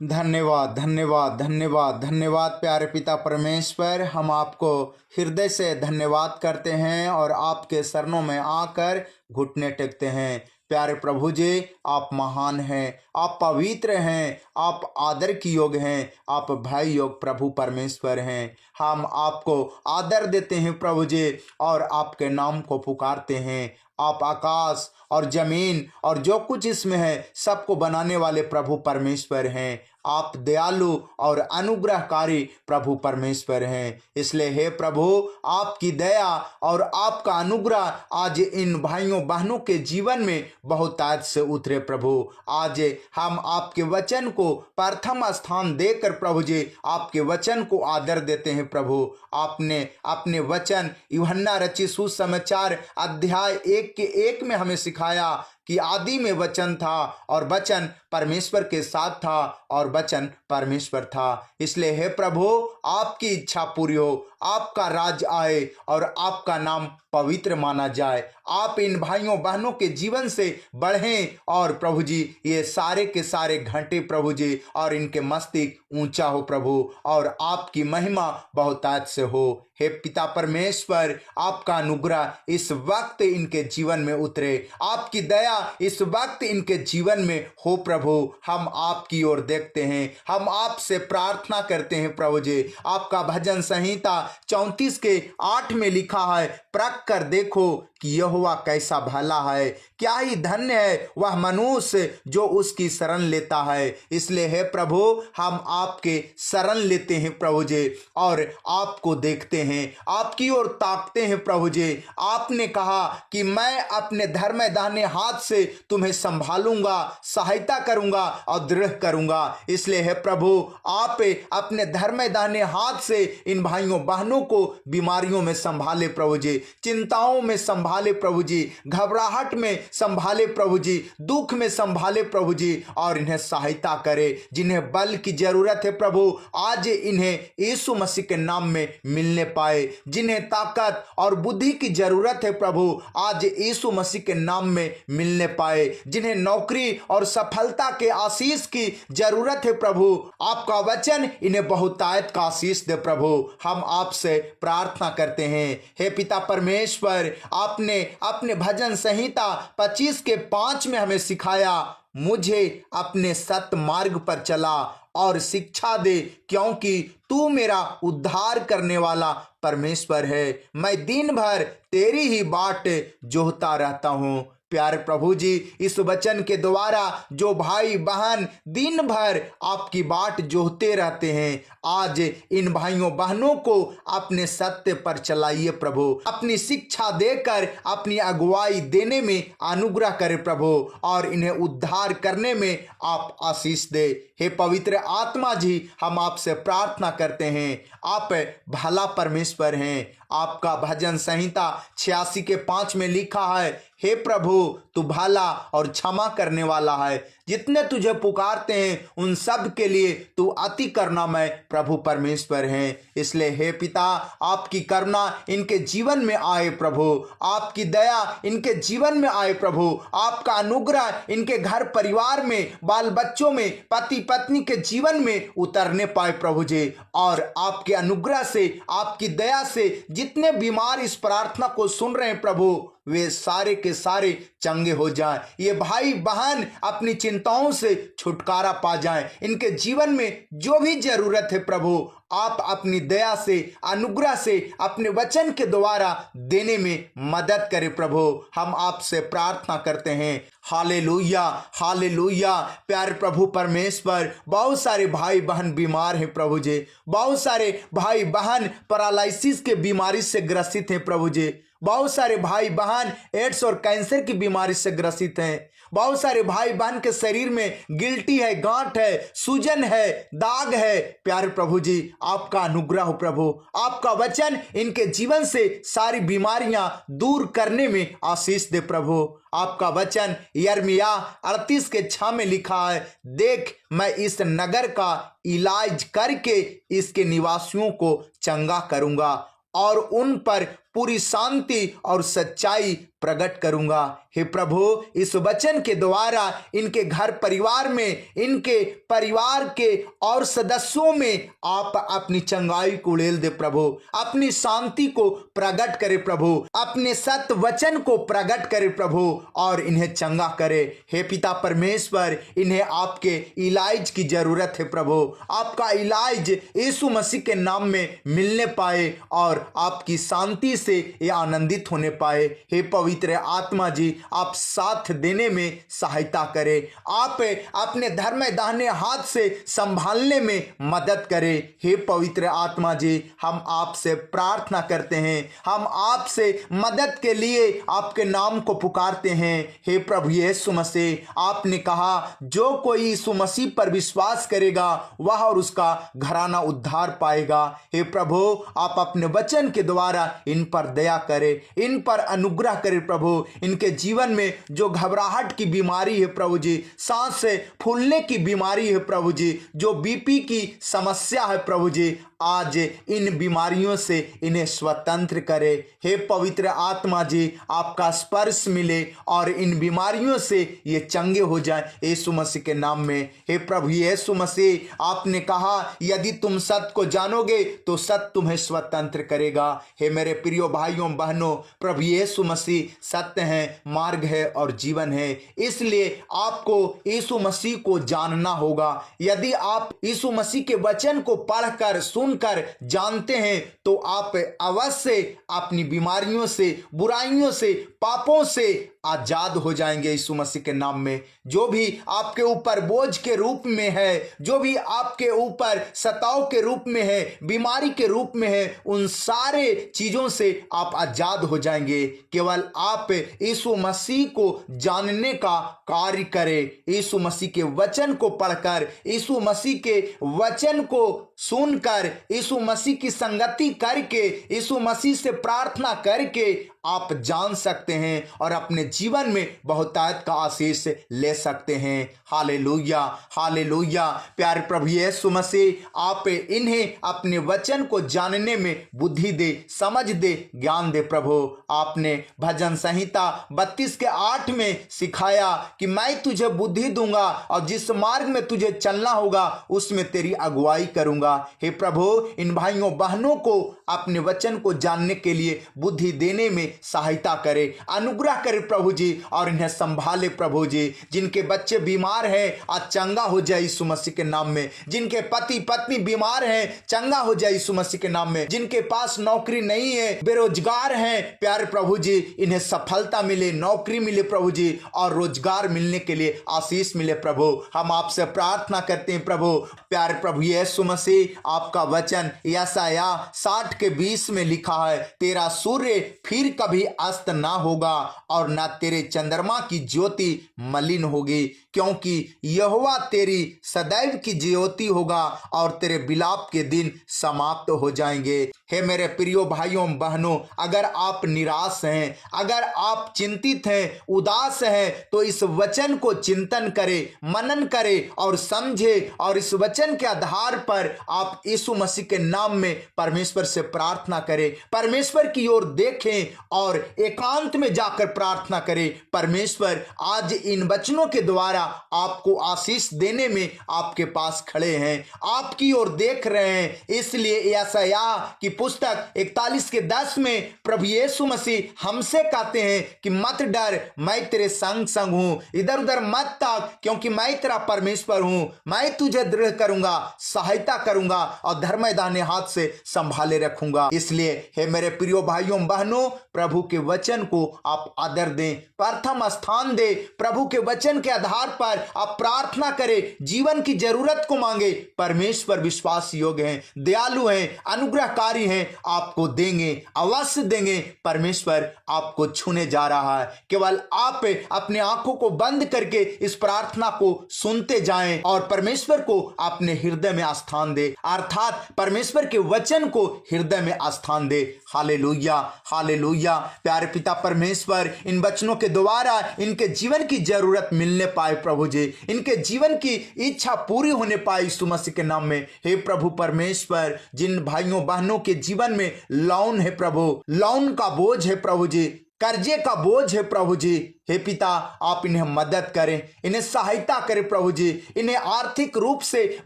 धन्यवाद धन्यवाद धन्यवाद धन्यवाद प्यारे पिता परमेश्वर, हम आपको हृदय से धन्यवाद करते हैं और आपके चरणों में आकर घुटने टेकते हैं। प्यारे प्रभु जी, आप महान हैं, आप पवित्र हैं, आप आदर की योग्य हैं, आप भाई योग प्रभु परमेश्वर हैं। हम आपको आदर देते हैं प्रभु जी और आपके नाम को पुकारते हैं। आप आकाश और जमीन और जो कुछ इसमें है सबको बनाने वाले प्रभु परमेश्वर हैं। आप दयालु और अनुग्रहकारी प्रभु परमेश्वर हैं। इसलिए हे प्रभु, आपकी दया और आपका अनुग्रह आज इन भाइयों बहनों के जीवन में बहुत आज से उतरे प्रभु। आज हम आपके वचन को प्रथम स्थान देकर प्रभु जी आपके वचन को आदर देते हैं प्रभु। आपने अपने वचन यूहन्ना रचित सुसमाचार अध्याय 1 में हमें सिखाया कि आदि में वचन था और वचन परमेश्वर के साथ था और वचन परमेश्वर था। इसलिए हे प्रभु, आपकी इच्छा पूरी हो, आपका राज आए और आपका नाम पवित्र माना जाए। आप इन भाइयों बहनों के जीवन से बढ़ें और प्रभु जी ये सारे के सारे घंटे प्रभु जी और इनके मस्तिष्क ऊंचा हो प्रभु और आपकी महिमा बहुत आज से हो। हे पिता परमेश्वर, आपका अनुग्रह इस वक्त इनके जीवन में उतरे, आपकी दया इस वक्त इनके जीवन में हो प्रभु। हम आपकी ओर देखते हैं, हम आपसे प्रार्थना करते हैं प्रभु जी। आपका भजन संहिता 34:8 में लिखा है, परख कर देखो कि यहोवा कैसा भला है, क्या ही धन्य है वह मनुष्य जो उसकी शरण लेता है। इसलिए हे प्रभु, हम आपके शरण लेते हैं प्रभु जी और आपको देखते हैं, आपकी ओर ताकते हैं प्रभु जी। आपने कहा कि मैं अपने धर्म दाहिने हाथ से तुम्हें संभालूंगा, सहायता करूंगा और दृढ़ करूंगा। इसलिए हे प्रभु, आप अपने धर्म दाहिने हाथ से इन भाइयों बहनों को बीमारियों में संभाले प्रभु जी, चिंताओं में संभाले प्रभु जी, घबराहट में संभाले प्रभु जी, दुख में संभाले प्रभु जी और इन्हें सहायता करे। जिन्हें बल की जरूरत है प्रभु, आज इन्हें यीशु मसीह के नाम में मिलने पाए। जिन्हें ताकत और बुद्धि की जरूरत है प्रभु, आज यीशु मसीह के नाम में मिलने पाए। जिन्हें नौकरी और सफलता के आशीष की जरूरत है प्रभु, आपका वचन इन्हें बहुतायत का आशीष दे प्रभु। हम आपसे प्रार्थना करते हैं। हे पिता परमेश्वर, आपने अपने भजन संहिता 25:5 में हमें सिखाया, मुझे अपने सत्य मार्ग पर चला और शिक्षा दे, क्योंकि तू मेरा उद्धार करने वाला परमेश्वर है। मैं दिन भर तेरी ही बाट जोहता रहता हूँ। प्यारे प्रभु जी, इस वचन के द्वारा जो भाई बहन दिन भर आपकी बाट जोहते रहते हैं, आज इन भाइयों बहनों को अपने सत्य पर चलाइए प्रभु। अपनी शिक्षा देकर अपनी अगुवाई देने में अनुग्रह करे प्रभु और इन्हें उद्धार करने में आप आशीष दे। हे पवित्र आत्मा जी, हम आपसे प्रार्थना करते हैं। आप भला परमेश्वर हैं। आपका भजन संहिता 86:5 में लिखा है, हे प्रभु, तू भला और क्षमा करने वाला है। जितने तुझे पुकारते हैं उन सब के लिए तू अति करुणामय प्रभु परमेश्वर हैं। इसलिए हे पिता, आपकी करुणा इनके जीवन में आए प्रभु, आपकी दया इनके जीवन में आए प्रभु, आपका अनुग्रह इनके घर परिवार में, बाल बच्चों में, पति पत्नी के जीवन में उतरने पाए प्रभु जी। और आपके अनुग्रह से, आपकी दया से जितने बीमार इस प्रार्थना को सुन रहे हैं प्रभु, वे सारे के सारे चंगे हो जाएं। ये भाई बहन अपनी चिंताओं से छुटकारा पा जाएं। इनके जीवन में जो भी जरूरत है प्रभु, आप अपनी दया से, अनुग्रह से, अपने वचन के द्वारा देने में मदद करें प्रभु। हम आपसे प्रार्थना करते हैं। Hallelujah hallelujah. प्यारे प्रभु परमेश्वर, बहुत सारे भाई बहन बीमार हैं प्रभु जी, बहुत सारे भाई बहन पैरालिसिस के बीमारी से ग्रसित हैं प्रभु जी, बहुत सारे भाई बहन एड्स और कैंसर की बीमारी से ग्रसित हैं। बहुत सारे भाई बहन के शरीर में गिल्टी है, गांठ है, सूजन है, दाग है। प्यारे प्रभु जी, आपका अनुग्रह हो प्रभु, आपका वचन इनके जीवन से सारी बीमारियां दूर करने में आशीष दे प्रभु। आपका वचन यिर्मयाह 38:6 में लिखा है, देख मैं इस नगर का इलाज करके इसके निवासियों को चंगा करूंगा और उन पर पूरी शांति और सच्चाई प्रकट करूंगा। हे प्रभु, इस वचन के द्वारा इनके घर परिवार में, इनके परिवार के और सदस्यों में आप अपनी चंगाई को उड़ेल दे प्रभु, अपनी शांति को प्रकट करे प्रभु, अपने सत्य वचन को प्रकट करे प्रभु और इन्हें चंगा करे। हे पिता परमेश्वर, इन्हें आपके इलाज की जरूरत है प्रभु, आपका इलाज यीशु मसीह के नाम में मिलने पाए और आपकी शांति से ये आनंदित होने पाए। हे पवित्र आत्मा जी, आप साथ देने में सहायता करें, आप अपने धर्म दाहिने हाथ से संभालने में मदद करें। हे पवित्र आत्मा जी, हम आपसे प्रार्थना करते हैं, हम आपसे मदद के लिए आपके नाम को पुकारते हैं। हे प्रभु यीशु मसीह, आपने कहा जो कोई यीशु मसीह पर विश्वास करेगा वह और उसका घराना उद्धार पाएगा। हे प्रभु, आप अपने वचन के द्वारा इन पर दया करें, इन पर अनुग्रह करें प्रभु। इनके जीवन में जो घबराहट की बीमारी है प्रभु जी, सांस से फूलने की बीमारी है प्रभु जी, जो बीपी की समस्या है प्रभु जी, आज इन बीमारियों से इन्हें स्वतंत्र करे। हे पवित्र आत्मा जी, आपका स्पर्श मिले और इन बीमारियों से ये चंगे हो जाएं यीशु मसीह के नाम में। हे प्रभु यीशु मसीह, आपने कहा यदि तुम सत्य को जानोगे तो सत्य तुम्हें स्वतंत्र करेगा। हे मेरे प्रियो भाइयों बहनों, प्रभु यीशु मसीह सत्य है, मार्ग है और जीवन है, इसलिए आपको यीशु मसीह को जानना होगा। यदि आप यीशु मसीह के वचन को पढ़कर सुनकर जानते हैं तो आप अवश्य अपनी बीमारियों से, बुराइयों से, पापों से आजाद हो जाएंगे यीशु मसीह के नाम में। जो भी आपके ऊपर बोझ के रूप में है, जो भी आपके ऊपर सताव के रूप में है, बीमारी के रूप में है, उन सारे चीजों से आप आजाद हो जाएंगे। केवल आप यीशु मसीह को जानने का कार्य करें, यीशु मसीह के वचन को पढ़कर, यीशु मसीह के वचन को सुनकर, यीशु मसीह की संगति करके, यीशु मसीह से प्रार्थना करके आप जान सकते हैं और अपने जीवन में बहुतायत का आशीष ले सकते हैं। Hallelujah, hallelujah. प्यारे प्रभु यीशु मसीह, आप इन्हें अपने वचन को जानने में बुद्धि दे, समझ दे, ज्ञान दे प्रभु। आपने भजन संहिता 32:8 में सिखाया कि मैं तुझे बुद्धि दूंगा और जिस मार्ग में तुझे चलना होगा उसमें तेरी अगुवाई करूंगा। हे प्रभु, इन भाइयों बहनों को अपने वचन को जानने के लिए बुद्धि देने में सहायता करे, अनुग्रह करे प्रभु जी और इन्हें संभाले प्रभु जी। जिनके बच्चे बीमार हैं आज चंगा हो जाए यीशु मसीह के नाम में। जिनके पति पत्नी बीमार हैं चंगा हो जाए यीशु मसीह के नाम में। जिनके पास नौकरी नहीं है, बेरोजगार हैं, प्यारे प्रभु जी इन्हें सफलता मिले, नौकरी मिले प्रभु जी और रोजगार मिलने के लिए आशीष मिले प्रभु। हम आपसे प्रार्थना करते हैं प्रभु। प्यारे प्रभु यीशु मसीह, आपका वचन यशायाह 60:20 में लिखा है, तेरा सूर्य फिर कभी अस्त ना होगा और ना तेरे चंद्रमा की ज्योति मलिन होगी, क्योंकि यहोवा तेरी सदैव की ज्योति होगा और तेरे विलाप के दिन समाप्त हो जाएंगे। हे मेरे प्रियो भाइयों बहनों, अगर आप निराश हैं, अगर आप चिंतित हैं, उदास हैं, तो इस वचन को चिंतन करें, मनन करें और समझे और इस वचन के आधार पर आप यीशु मसीह के नाम में परमेश्वर से प्रार्थना करें, परमेश्वर की ओर देखें और एकांत में जाकर प्रार्थना करें। परमेश्वर आज इन वचनों के द्वारा आपको आशीष देने में आपके पास खड़े हैं, आपकी ओर देख रहे हैं। इसलिए यशायाह की पुस्तक 41:10 में प्रभु यीशु मसीह हमसे कहते हैं कि मत डर, मैं तेरे संग संग हूं, इधर उधर मत ताक, क्योंकि मैं तेरा परमेश्वर हूं, मैं तुझे दृढ़ करूंगा, सहायता करूंगा और धर्म दाहिने हाथ से संभाले रखूंगा। इसलिए हे मेरे प्रियो भाइयों बहनों, प्रभु के वचन को आप आदर दें, प्रथम स्थान दें। प्रभु के वचन के आधार पर आप प्रार्थना करें, जीवन की जरूरत को मांगे। परमेश्वर विश्वास योग्य हैं, दयालु हैं, अनुग्रहकारी हैं, आपको देंगे, अवश्य देंगे। परमेश्वर आपको छूने जा रहा है। केवल आप अपने आंखों को बंद करके इस प्रार्थना को सुनते जाएं और परमेश्वर को अपने हृदय में स्थान दे, अर्थात परमेश्वर के वचन को हृदय में स्थान दे। Hallelujah, hallelujah. प्यारे पिता परमेश्वर, इन वचनों के द्वारा इनके जीवन की जरूरत मिलने पाए प्रभु जी, इनके जीवन की इच्छा पूरी होने पाए यीशु मसीह के नाम में। हे प्रभु परमेश्वर, जिन भाइयों बहनों के जीवन में लोन है प्रभु, लोन का बोझ है प्रभु जी, कर्जे का बोझ है प्रभु जी, हे पिता आप इन्हें मदद करें, इन्हें सहायता करें प्रभु जी, इन्हें आर्थिक रूप से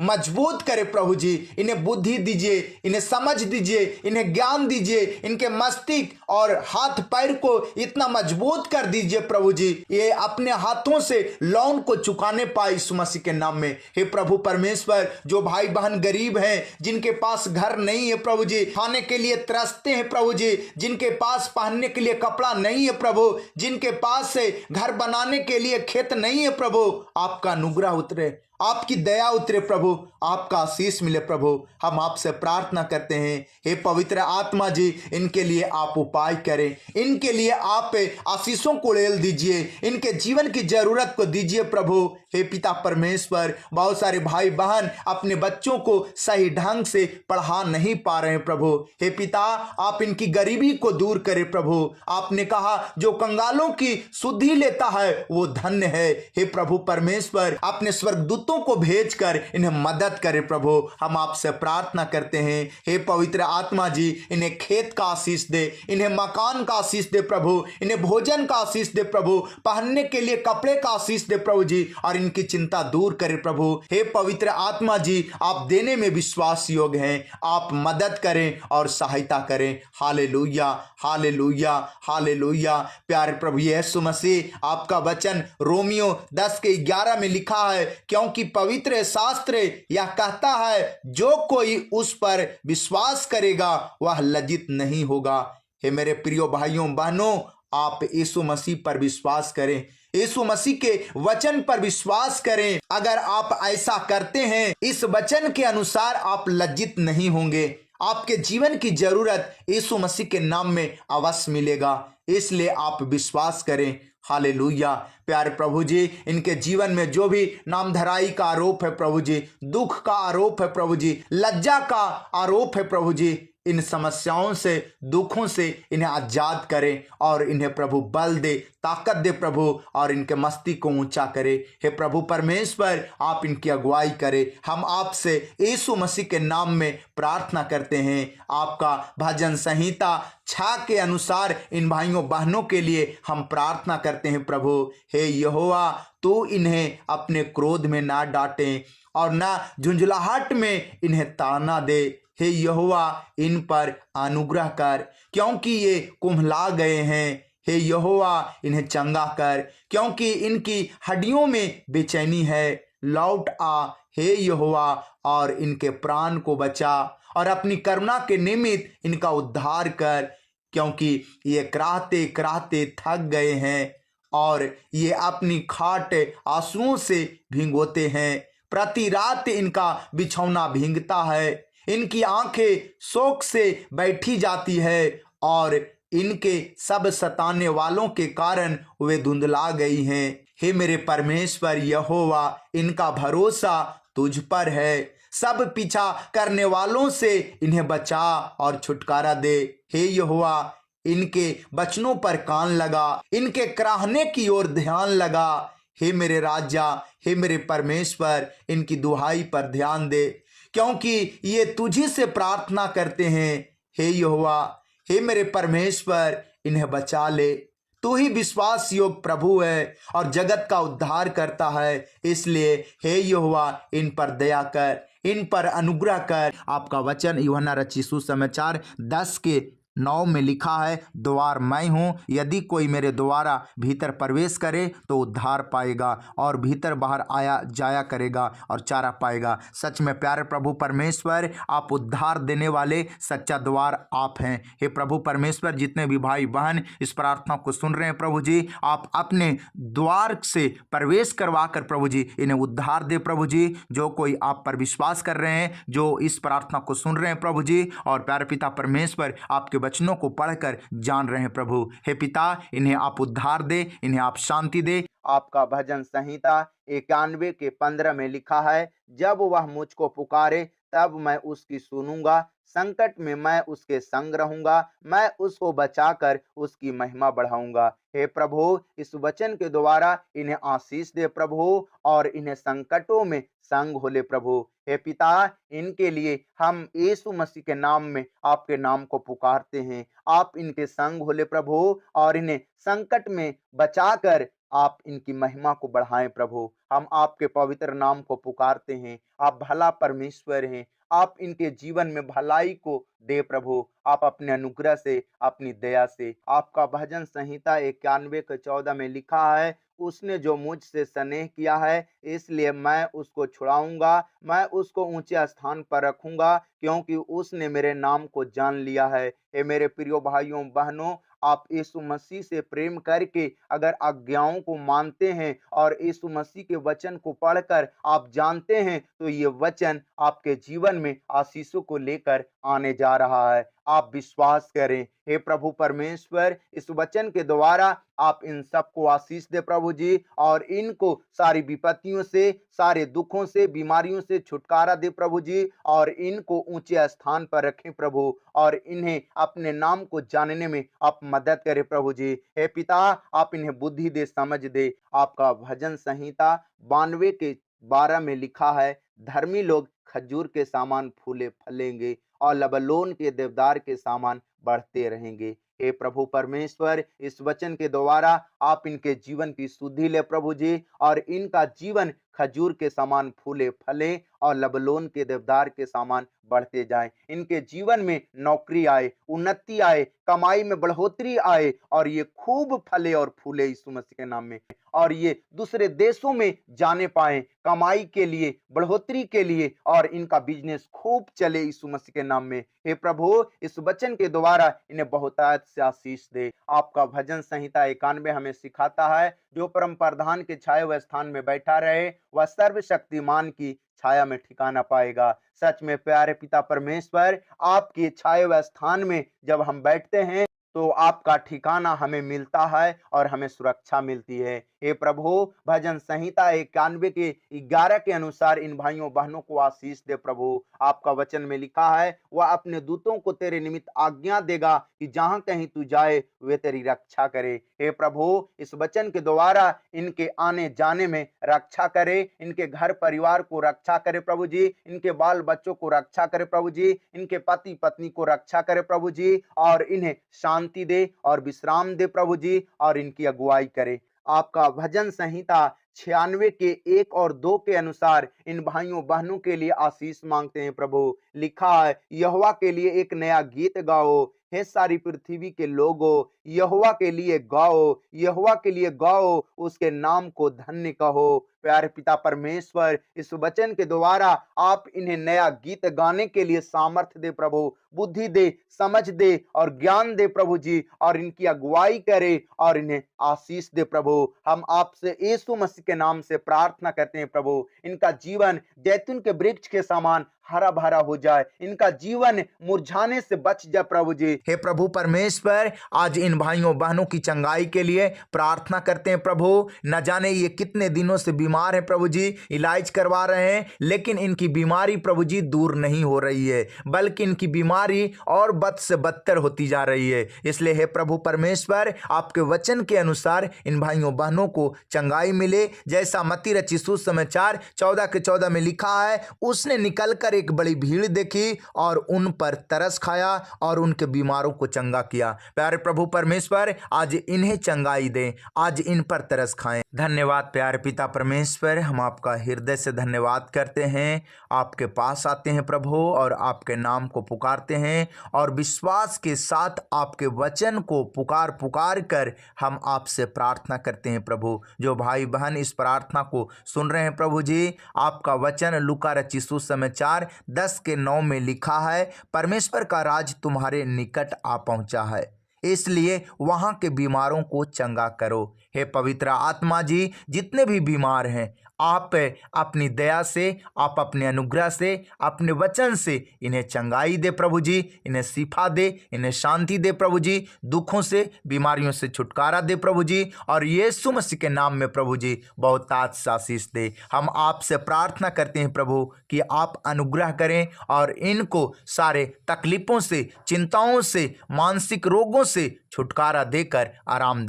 मजबूत करें प्रभु जी, इन्हें बुद्धि दीजिए, इन्हें समझ दीजिए, इन्हें ज्ञान दीजिए, इनके मस्तिष्क और हाथ पैर को इतना मजबूत कर दीजिए प्रभु जी, ये अपने हाथों से लोन को चुकाने पाए यीशु मसीह के नाम में। हे प्रभु परमेश्वर, जो भाई बहन गरीब हैं, जिनके पास घर नहीं है प्रभु जी, खाने के लिए तरसते हैं प्रभु जी, जिनके पास पहनने के लिए कपड़ा नहीं है प्रभु, जिनके पास से घर बनाने के लिए खेत नहीं है प्रभु, आपका अनुग्रह उतरे, आपकी दया उतरे प्रभु, आपका आशीष मिले प्रभु। हम आपसे प्रार्थना करते हैं, हे पवित्र आत्मा जी, इनके लिए आप उपाय करें, इनके लिए आप आशीषों को ले दीजिए, इनके जीवन की जरूरत को दीजिए प्रभु। हे पिता परमेश्वर, बहुत सारे भाई बहन अपने बच्चों को सही ढंग से पढ़ा नहीं पा रहे हैं प्रभु। हे पिता आप इनकी गरीबी को दूर करें प्रभु। आपने कहा जो कंगालों की सुधि लेता है वो धन्य है। हे प्रभु परमेश्वर, अपने स्वर्गदूतों को भेजकर इन्हें मदद करे प्रभु। हम आपसे प्रार्थना करते हैं, हे पवित्र आत्मा जी, इन्हें खेत का आशीष दे, इन्हें मकान का आशीष दे प्रभु, इन्हें भोजन का आशीष दे प्रभु, पहनने के लिए कपड़े का आशीष दे प्रभु जी, और इनकी चिंता दूर करे प्रभु। हे पवित्र आत्मा जी, आप देने में विश्वास योग्य हैं, आप मदद करें और सहायता करें। Hallelujah, hallelujah, hallelujah. प्यारे प्रभु यीशु मसीह, आपका वचन रोमियो 10:11 में लिखा है, क्योंकि पवित्र शास्त्र यह कहता है जो कोई उस पर विश्वास करेगा वह लज्जित नहीं होगा। हे मेरे प्रिय भाइयों बहनों, आप यीशु मसीह पर विश्वास करें, यीशु मसीह के वचन पर विश्वास करें। अगर आप ऐसा करते हैं, इस वचन के अनुसार आप लज्जित नहीं होंगे। आपके जीवन की जरूरत यीशु मसीह के नाम में अवश्य मिलेगा, इसलिए आप विश्वास करें। हालेलुया। प्यारे प्रभु जी, इनके जीवन में जो भी नामधराई का आरोप है प्रभु जी, दुख का आरोप है प्रभु जी, लज्जा का आरोप है प्रभु जी, इन समस्याओं से, दुखों से इन्हें आजाद करें और इन्हें प्रभु बल दे, ताकत दे प्रभु, और इनके मस्तिष्क को ऊंचा करे। हे प्रभु परमेश्वर, आप इनकी अगुवाई करें। हम आपसे यीशु मसीह के नाम में प्रार्थना करते हैं। आपका भजन संहिता 6 के अनुसार इन भाइयों बहनों के लिए हम प्रार्थना करते हैं प्रभु। हे यहोवा, तू इन्हें अपने क्रोध में ना डांटे और ना झुंझलाहट में इन्हें ताना दे। हे यहोवा, इन पर अनुग्रह कर, क्योंकि ये कुम्हला गए हैं। हे यहोवा, इन्हें चंगा कर, क्योंकि इनकी हड्डियों में बेचैनी है। लौट आ हे यहोवा, और इनके प्राण को बचा, और अपनी करुणा के निमित्त इनका उद्धार कर, क्योंकि ये कराहते कराहते थक गए हैं और ये अपनी खाट आंसुओं से भिगोते हैं। प्रति रात इनका बिछौना भींगता है, इनकी आंखें शोक से बैठी जाती है, और इनके सब सताने वालों के कारण वे धुंधला गई हैं। हे मेरे परमेश्वर यहोवा, इनका भरोसा तुझ पर है। सब पीछा करने वालों से इन्हें बचा और छुटकारा दे। हे यहोवा, इनके वचनों पर कान लगा, इनके कराहने की ओर ध्यान लगा। हे मेरे राजा, हे मेरे परमेश्वर, इनकी दुहाई पर ध्यान दे, क्योंकि ये तुझी से प्रार्थना करते हैं। हे यहोवा, हे मेरे परमेश्वर, इन्हें बचा ले। तू ही विश्वास योग्य प्रभु है और जगत का उद्धार करता है, इसलिए हे यहोवा, इन पर दया कर, इन पर अनुग्रह कर। आपका वचन यूहन्ना रचित सुसमाचार 10:9 में लिखा है, द्वार मैं हूँ, यदि कोई मेरे द्वारा भीतर प्रवेश करे तो उद्धार पाएगा और भीतर बाहर आया जाया करेगा और चारा पाएगा। सच में प्यारे प्रभु परमेश्वर, आप उद्धार देने वाले सच्चा द्वार आप हैं। हे प्रभु परमेश्वर, जितने भी भाई बहन इस प्रार्थना को सुन रहे हैं प्रभु जी, आप अपने द्वार से प्रवेश करवा कर प्रभु जी इन्हें उद्धार दे प्रभु जी। जो कोई आप पर विश्वास कर रहे हैं, जो इस प्रार्थना को सुन रहे हैं प्रभु जी, और प्यारे पिता परमेश्वर आपके वचनों को पढ़कर जान रहे हैं प्रभु, हे पिता, इन्हें आप उद्धार दे, इन्हें आप शांति दे। आपका भजन संहिता 91:15 में लिखा है, जब वह मुझको पुकारे तब मैं उसकी सुनूंगा, संकट में मैं उसके संग रहूंगा, मैं उसको बचाकर उसकी महिमा बढ़ाऊंगा। हे प्रभु, इस वचन के द्वारा इन्हें आशीष दे प्रभु, और इन्हें संकटों में संग हो ले प्रभु। हे पिता, इनके लिए हम यीशु मसीह के नाम में आपके नाम को पुकारते हैं। आप इनके संग हो ले प्रभु, और इन्हें संकट में बचाकर आप इनकी महिमा को बढ़ाएं प्रभु। हम आपके पवित्र नाम को पुकारते हैं। आप भला परमेश्वर हैं। आप इनके जीवन में भलाई को दे प्रभु। आप अपने अनुग्रह से, अपनी दया से। आपका भजन संहिता 91:14 में लिखा है, उसने जो मुझसे स्नेह किया है, इसलिए मैं उसको छुड़ाऊंगा, मैं उसको ऊंचे स्थान पर रखूंगा, क्योंकि उसने मेरे नाम को जान लिया है। हे मेरे प्रियो भाइयों बहनों, आप यीशु मसीह से प्रेम करके अगर आज्ञाओं को मानते हैं और यीशु मसीह के वचन को पढ़कर आप जानते हैं, तो ये वचन आपके जीवन में आशीषों को लेकर आने जा रहा है। आप विश्वास करें। हे प्रभु परमेश्वर, इस वचन के द्वारा आप इन सबको आशीष दे प्रभु जी, और इनको सारी विपत्तियों से, सारे दुखों से, बीमारियों से छुटकारा दे प्रभु जी, और इनको ऊंचे स्थान पर रखें प्रभु, और इन्हें अपने नाम को जानने में आप मदद करें प्रभु जी। हे पिता, आप इन्हें बुद्धि दे, समझ दे। आपका भजन संहिता 92:12 में लिखा है, धर्मी लोग खजूर के समान फूले फलेंगे और लबलोन के देवदार के समान बढ़ते रहेंगे। हे प्रभु परमेश्वर, इस वचन के द्वारा आप इनके जीवन की शुद्धि ले प्रभु जी, और इनका जीवन खजूर के समान फूले फले और लबलोन के देवदार के समान बढ़ते जाए। इनके जीवन में नौकरी आए, उन्नति आए, कमाई में बढ़ोतरी आए, और ये खूब फले और फूले यीशु मसीह के नाम में, और ये दूसरे देशों में जाने पाए कमाई के लिए, बढ़ोतरी के लिए, और इनका बिजनेस खूब चले यीशु मसीह के नाम में। हे प्रभु, इस वचन के द्वारा इन्हें बहुतायत से आशीष दे। आपका भजन संहिता 91 हमें सिखाता है, जो परम प्रधान के छाए हुए स्थान में बैठा रहे, वह सर्वशक्तिमान की छाया में ठिकाना पाएगा। सच में प्यारे पिता परमेश्वर, आपके छाए हुए स्थान में जब हम बैठते हैं, तो आपका ठिकाना हमें मिलता है और हमें सुरक्षा मिलती है। हे प्रभु, भजन संहिता 91:11 के अनुसार इन भाइयों बहनों को आशीष दे प्रभु। आपका वचन में लिखा है, वह अपने दूतों को तेरे निमित्त आज्ञा देगा कि जहां कहीं तू जाए वे तेरी रक्षा करे। हे प्रभु, इस वचन के द्वारा इनके आने जाने में रक्षा करे, इनके घर परिवार को रक्षा करे प्रभु जी, इनके बाल बच्चों को रक्षा करे प्रभु जी, इनके पति पत्नी को रक्षा करे प्रभु जी, और इन्हें शांति दे और विश्राम दे प्रभु जी, और इनकी अगुवाई करे। आपका भजन संहिता 96:1 और 2 के अनुसार इन भाइयों बहनों के लिए आशीष मांगते हैं प्रभु। लिखा है, यहोवा के लिए एक नया गीत गाओ, हे सारी पृथ्वी के लोगों, यहोवा के लिए गाओ, यहोवा के लिए गाओ, उसके नाम को धन्य कहो। प्यारे पिता परमेश्वर, इस वचन के द्वारा आप इन्हें नया गीत गाने के लिए सामर्थ्य दे प्रभु, बुद्धि दे, समझ दे और ज्ञान दे प्रभु जी, और इनकी अगुवाई करे और इन्हें आशीष दे प्रभु। हम आपसे यीशु मसीह के नाम से प्रार्थना करते हैं प्रभु, इनका जीवन जैतून के वृक्ष के समान हरा भरा हो जाए, इनका जीवन मुरझाने से बच जाए प्रभु जी। हे प्रभु परमेश्वर, आज इन भाइयों बहनों की चंगाई के लिए प्रार्थना करते हैं प्रभु। न जाने ये कितने दिनों से बीमार हैं प्रभु जी, इलाज करवा रहे हैं, लेकिन इनकी बीमारी प्रभु जी दूर नहीं हो रही है, बल्कि इनकी बीमारी और बद से बदतर होती जा रही है। इसलिए हे प्रभु परमेश्वर, आपके वचन के अनुसार इन भाइयों बहनों को चंगाई मिले, जैसा मत्ती रचित सुसमाचार 14:14 में लिखा है, उसने निकलकर एक बड़ी भीड़ देखी और उन पर तरस खाया और उनके बीमारों को चंगा किया। प्यारे प्रभु परमेश्वर, आज इन्हें चंगाई दें, आज इन पर तरस खाएं। धन्यवाद प्यारे पिता परमेश्वर, हम आपका हृदय से धन्यवाद करते हैं। आपके पास आते हैं प्रभु और आपके नाम को पुकारते हैं, और विश्वास के साथ आपके वचन को पुकार पुकार कर हम आपसे प्रार्थना करते हैं प्रभु। जो भाई बहन इस प्रार्थना को सुन रहे हैं प्रभु जी, आपका वचन लूका रचित सुसमाचार 10:9 में लिखा है, परमेश्वर का राज तुम्हारे निकट आ पहुंचा है, इसलिए वहां के बीमारों को चंगा करो। हे पवित्र आत्मा जी, जितने भी बीमार हैं, आप अपनी दया से, आप अपने अनुग्रह से, अपने वचन से इन्हें चंगाई दे प्रभु जी, इन्हें शिफा दे, इन्हें शांति दे प्रभु जी, दुखों से, बीमारियों से छुटकारा दे प्रभु जी, और यीशु मसीह के नाम में प्रभु जी बहुतायत से आशीष दे। हम आपसे प्रार्थना करते हैं प्रभु कि आप अनुग्रह करें और इनको सारे तकलीफों से, चिंताओं से, मानसिक रोगों से छुटकारा देकर आराम दे।